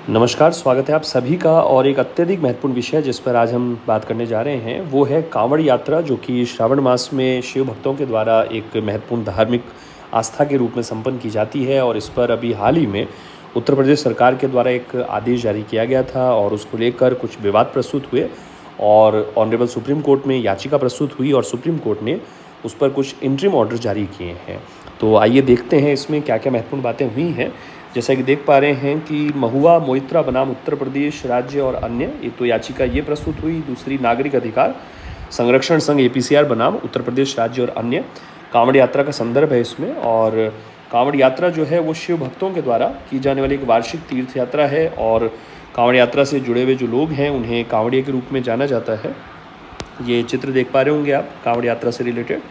नमस्कार, स्वागत है आप सभी का। और एक अत्यधिक महत्वपूर्ण विषय जिस पर आज हम बात करने जा रहे हैं वो है कांवड़ यात्रा, जो कि श्रावण मास में शिव भक्तों के द्वारा एक महत्वपूर्ण धार्मिक आस्था के रूप में संपन्न की जाती है। और इस पर अभी हाल ही में उत्तर प्रदेश सरकार के द्वारा एक आदेश जारी किया गया था और उसको लेकर कुछ विवाद प्रस्तुत हुए और ऑनरेबल सुप्रीम कोर्ट में याचिका प्रस्तुत हुई और सुप्रीम कोर्ट ने उस पर कुछ इंटरिम ऑर्डर जारी किए हैं। तो आइए देखते हैं इसमें क्या क्या महत्वपूर्ण बातें हुई हैं। जैसा कि देख पा रहे हैं कि महुआ मोइत्रा बनाम उत्तर प्रदेश राज्य और अन्य, एक तो याचिका ये प्रस्तुत हुई, दूसरी नागरिक अधिकार संरक्षण संघ APCR बनाम उत्तर प्रदेश राज्य और अन्य। कांवड़ यात्रा का संदर्भ है इसमें। और कांवड़ यात्रा जो है वो शिव भक्तों के द्वारा की जाने वाली एक वार्षिक तीर्थ यात्रा है और कांवड़ यात्रा से जुड़े हुए जो लोग हैं उन्हें कांवड़िया के रूप में जाना जाता है। ये चित्र देख पा रहे होंगे आप कांवड़ यात्रा से रिलेटेड।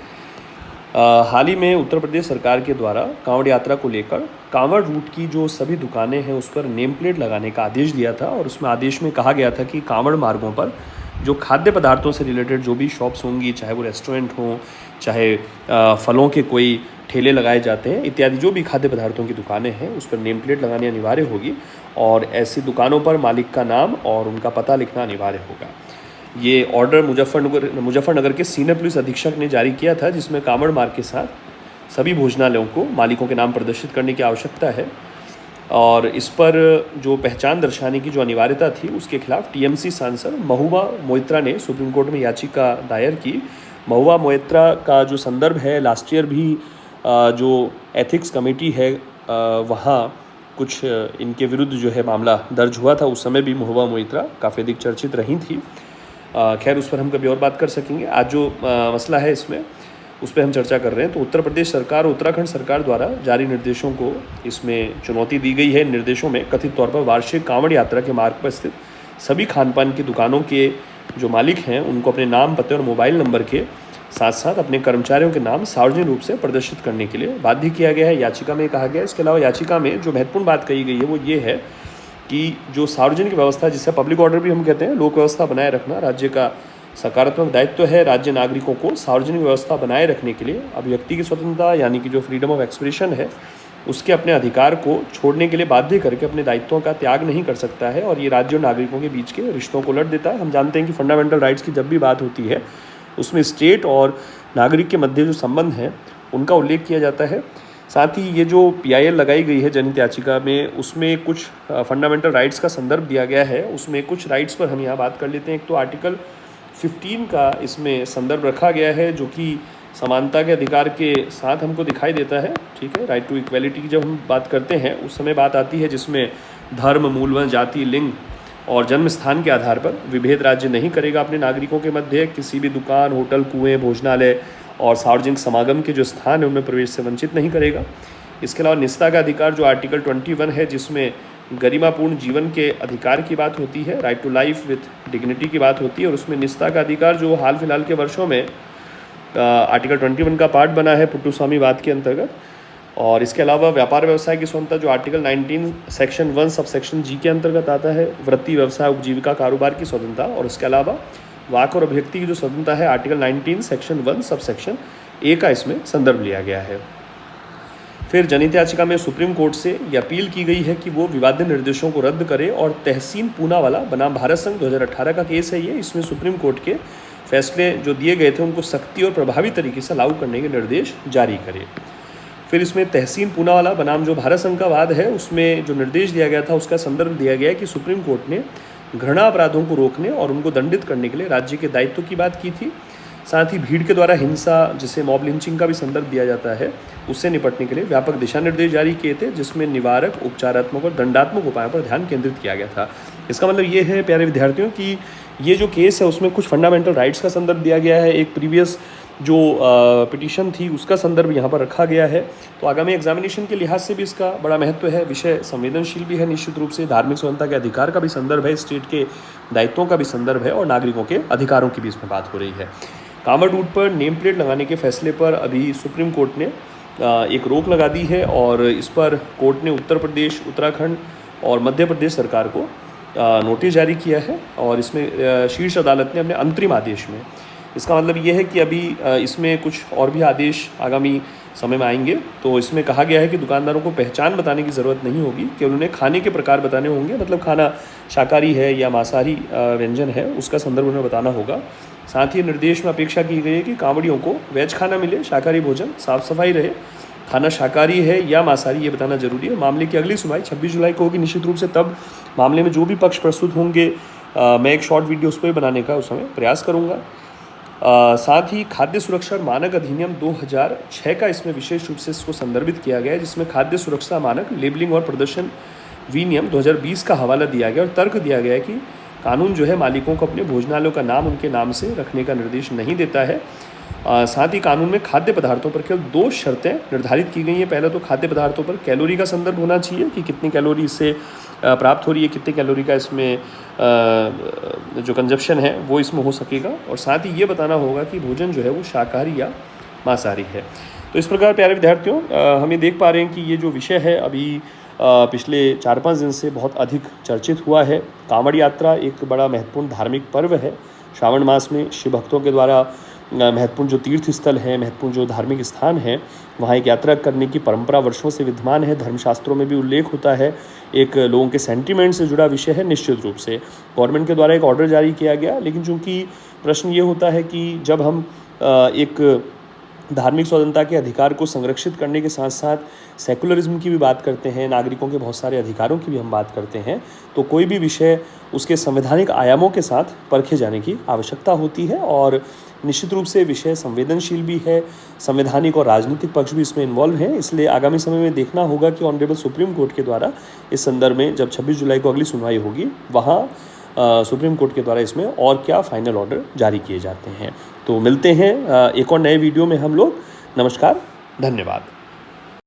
हाल ही में उत्तर प्रदेश सरकार के द्वारा कांवड़ यात्रा को लेकर कांवड़ रूट की जो सभी दुकानें हैं उस पर नेम प्लेट लगाने का आदेश दिया था। और उसमें आदेश में कहा गया था कि कांवड़ मार्गों पर जो खाद्य पदार्थों से रिलेटेड जो भी शॉप्स होंगी, चाहे वो रेस्टोरेंट हों, चाहे फलों के कोई ठेले लगाए जाते हैं इत्यादि, जो भी खाद्य पदार्थों की दुकानें हैं उस पर नेम प्लेट लगानी अनिवार्य होगी और ऐसी दुकानों पर मालिक का नाम और उनका पता लिखना अनिवार्य होगा। ये ऑर्डर मुजफ्फरनगर के सीनियर पुलिस अधीक्षक ने जारी किया था, जिसमें कांवड़ मार्ग के साथ सभी भोजनालयों को मालिकों के नाम प्रदर्शित करने की आवश्यकता है। और इस पर जो पहचान दर्शाने की जो अनिवार्यता थी उसके खिलाफ TMC सांसद महुआ मोइत्रा ने सुप्रीम कोर्ट में याचिका दायर की। महुआ मोइत्रा का जो संदर्भ है, लास्ट ईयर भी जो एथिक्स कमेटी है वहाँ कुछ इनके विरुद्ध जो है मामला दर्ज हुआ था। उस समय भी महुआ मोइत्रा काफ़ी अधिक चर्चित रही थी। खैर उस पर हम कभी और बात कर सकेंगे। आज जो मसला है इसमें उस पर हम चर्चा कर रहे हैं। तो उत्तर प्रदेश सरकार और उत्तराखंड सरकार द्वारा जारी निर्देशों को इसमें चुनौती दी गई है। निर्देशों में कथित तौर पर वार्षिक कांवड़ यात्रा के मार्ग पर स्थित सभी खान पान की दुकानों के जो मालिक हैं उनको अपने नाम, पते और मोबाइल नंबर के साथ साथ अपने कर्मचारियों के नाम सार्वजनिक रूप से प्रदर्शित करने के लिए बाध्य किया गया है, याचिका में कहा गया है। इसके अलावा याचिका में जो महत्वपूर्ण बात कही गई है वो ये है कि जो सार्वजनिक व्यवस्था, जिसे पब्लिक ऑर्डर भी हम कहते हैं, लोक व्यवस्था बनाए रखना राज्य का सकारात्मक दायित्व है। राज्य नागरिकों को सार्वजनिक व्यवस्था बनाए रखने के लिए अभिव्यक्ति की स्वतंत्रता यानी कि जो फ्रीडम ऑफ एक्सप्रेशन है उसके अपने अधिकार को छोड़ने के लिए बाध्य करके अपने दायित्वों का त्याग नहीं कर सकता है। और ये राज्य और नागरिकों के बीच के रिश्तों को उलट देता है। हम जानते हैं कि फंडामेंटल राइट्स की जब भी बात होती है उसमें स्टेट और नागरिक के मध्य जो संबंध हैं उनका उल्लेख किया जाता है। साथ ही ये जो PIL लगाई गई है जनहित याचिका में, उसमें कुछ फंडामेंटल राइट्स का संदर्भ दिया गया है। उसमें कुछ राइट्स पर हम यहाँ बात कर लेते हैं। एक तो आर्टिकल 15 का इसमें संदर्भ रखा गया है जो कि समानता के अधिकार के साथ हमको दिखाई देता है। ठीक है, राइट टू इक्वलिटी की जब हम बात करते हैं उस समय बात आती है जिसमें धर्म, मूलवंश, जाति, लिंग और जन्म स्थान के आधार पर विभेद राज्य नहीं करेगा अपने नागरिकों के मध्य। किसी भी दुकान, होटल, कुएं, भोजनालय और सार्वजनिक समागम के जो स्थान है उनमें प्रवेश से वंचित नहीं करेगा। इसके अलावा निजता का अधिकार जो आर्टिकल 21 है, जिसमें गरिमापूर्ण जीवन के अधिकार की बात होती है, right to life with dignity की बात होती है। और उसमें निजता का अधिकार जो हाल फिलहाल के वर्षों में आर्टिकल 21 का पार्ट बना है पुट्टुस्वामीवाद के अंतर्गत। और इसके अलावा व्यापार व्यवसाय की स्वतंत्रता जो article 19 section 1 sub section G के अंतर्गत आता है, वृत्ति, व्यवसाय, उपजीविका, कारोबार की स्वतंत्रता। और इसके अलावा वाक और अभिव्यक्ति की जो स्वतंत्रता है article 19 section 1 sub section A का इसमें संदर्भ लिया गया है। फिर जनहित याचिका में सुप्रीम कोर्ट से यह अपील की गई है कि वो विवादित निर्देशों को रद्द करे। और तहसीन पूनावाला बनाम भारत संघ 2018 का केस है ये। इसमें सुप्रीम कोर्ट के फैसले जो दिए गए थे उनको सख्ती और प्रभावी तरीके से लागू करने के निर्देश जारी करे। फिर इसमें तहसीन पूनावाला बनाम जो भारत संघ का वाद है उसमें जो निर्देश दिया गया था उसका संदर्भ दिया गया है कि सुप्रीम कोर्ट ने घृणा अपराधों को रोकने और उनको दंडित करने के लिए राज्य के दायित्व की बात की थी। साथ ही भीड़ के द्वारा हिंसा, जिसे मॉब लिंचिंग का भी संदर्भ दिया जाता है, उससे निपटने के लिए व्यापक दिशा निर्देश जारी किए थे, जिसमें निवारक, उपचारात्मक और दंडात्मक उपायों पर ध्यान केंद्रित किया गया था। इसका मतलब ये है प्यारे विद्यार्थियों कि ये जो केस है उसमें कुछ फंडामेंटल राइट्स का संदर्भ दिया गया है। एक प्रीवियस जो पिटीशन थी उसका संदर्भ यहाँ पर रखा गया है। तो आगामी एग्जामिनेशन के लिहाज से भी इसका बड़ा महत्व है। विषय संवेदनशील भी है निश्चित रूप से। धार्मिक स्वतंत्रता के अधिकार का भी संदर्भ है, स्टेट के दायित्वों का भी संदर्भ है और नागरिकों के अधिकारों की भी इसमें बात हो रही है। कांवड़ रूट पर नेम प्लेट लगाने के फैसले पर अभी सुप्रीम कोर्ट ने एक रोक लगा दी है और इस पर कोर्ट ने उत्तर प्रदेश, उत्तराखंड और मध्य प्रदेश सरकार को नोटिस जारी किया है। और इसमें शीर्ष अदालत ने अपने अंतरिम आदेश में इसका मतलब ये है कि अभी इसमें कुछ और भी आदेश आगामी समय में आएंगे। तो इसमें कहा गया है कि दुकानदारों को पहचान बताने की ज़रूरत नहीं होगी, कि उन्हें खाने के प्रकार बताने होंगे, मतलब खाना शाकाहारी है या मांसाहारी व्यंजन है उसका संदर्भ उन्हें बताना होगा। साथ ही निर्देश में अपेक्षा की गई है कि कांवड़ियों को वेज खाना मिले, शाकाहारी भोजन, साफ़ सफाई रहे, खाना शाकाहारी है या मांसाहारी ये बताना जरूरी है। मामले की अगली सुनवाई 26 जुलाई को होगी निश्चित रूप से। तब मामले में जो भी पक्ष प्रस्तुत होंगे मैं एक शॉर्ट वीडियो उस पर बनाने का उस समय प्रयास करूँगा। साथ ही खाद्य सुरक्षा और मानक अधिनियम 2006 का इसमें विशेष रूप से इसको संदर्भित किया गया है, जिसमें खाद्य सुरक्षा मानक, लेबलिंग और प्रदर्शन विनियम 2020 का हवाला दिया गया और तर्क दिया गया है कि कानून जो है मालिकों को अपने भोजनालयों का नाम उनके नाम से रखने का निर्देश नहीं देता है। साथ ही कानून में खाद्य पदार्थों पर केवल 2 शर्तें निर्धारित की गई हैं। पहला तो खाद्य पदार्थों पर कैलोरी का संदर्भ होना चाहिए कि कितनी कैलोरी इससे प्राप्त हो रही है, कितने कैलोरी का इसमें जो कंजप्शन है वो इसमें हो सकेगा, और साथ ही ये बताना होगा कि भोजन जो है वो शाकाहारी या मांसाहारी है। तो इस प्रकार प्यारे विद्यार्थियों, हम ये देख पा रहे हैं कि ये जो विषय है अभी पिछले 4-5 दिन से बहुत अधिक चर्चित हुआ है। कांवड़ यात्रा एक बड़ा महत्वपूर्ण धार्मिक पर्व है। श्रावण मास में शिव भक्तों के द्वारा महत्वपूर्ण जो तीर्थ स्थल है, महत्वपूर्ण जो धार्मिक स्थान है, वहाँ एक यात्रा करने की परंपरा वर्षों से विद्यमान है। धर्मशास्त्रों में भी उल्लेख होता है। एक लोगों के सेंटिमेंट से जुड़ा विषय है। निश्चित रूप से गवर्नमेंट के द्वारा एक ऑर्डर जारी किया गया, लेकिन चूंकि प्रश्न ये होता है कि जब हम एक धार्मिक स्वतंत्रता के अधिकार को संरक्षित करने के साथ साथ सेकुलरिज्म की भी बात करते हैं, नागरिकों के बहुत सारे अधिकारों की भी हम बात करते हैं, तो कोई भी विषय उसके संवैधानिक आयामों के साथ परखे जाने की आवश्यकता होती है। और निश्चित रूप से विषय संवेदनशील भी है, संवैधानिक और राजनीतिक पक्ष भी इसमें इन्वॉल्व हैं। इसलिए आगामी समय में देखना होगा कि ऑनरेबल सुप्रीम कोर्ट के द्वारा इस संदर्भ में जब 26 जुलाई को अगली सुनवाई होगी, वहाँ सुप्रीम कोर्ट के द्वारा इसमें और क्या फाइनल ऑर्डर जारी किए जाते हैं। तो मिलते हैं एक और नए वीडियो में हम लोग। नमस्कार, धन्यवाद।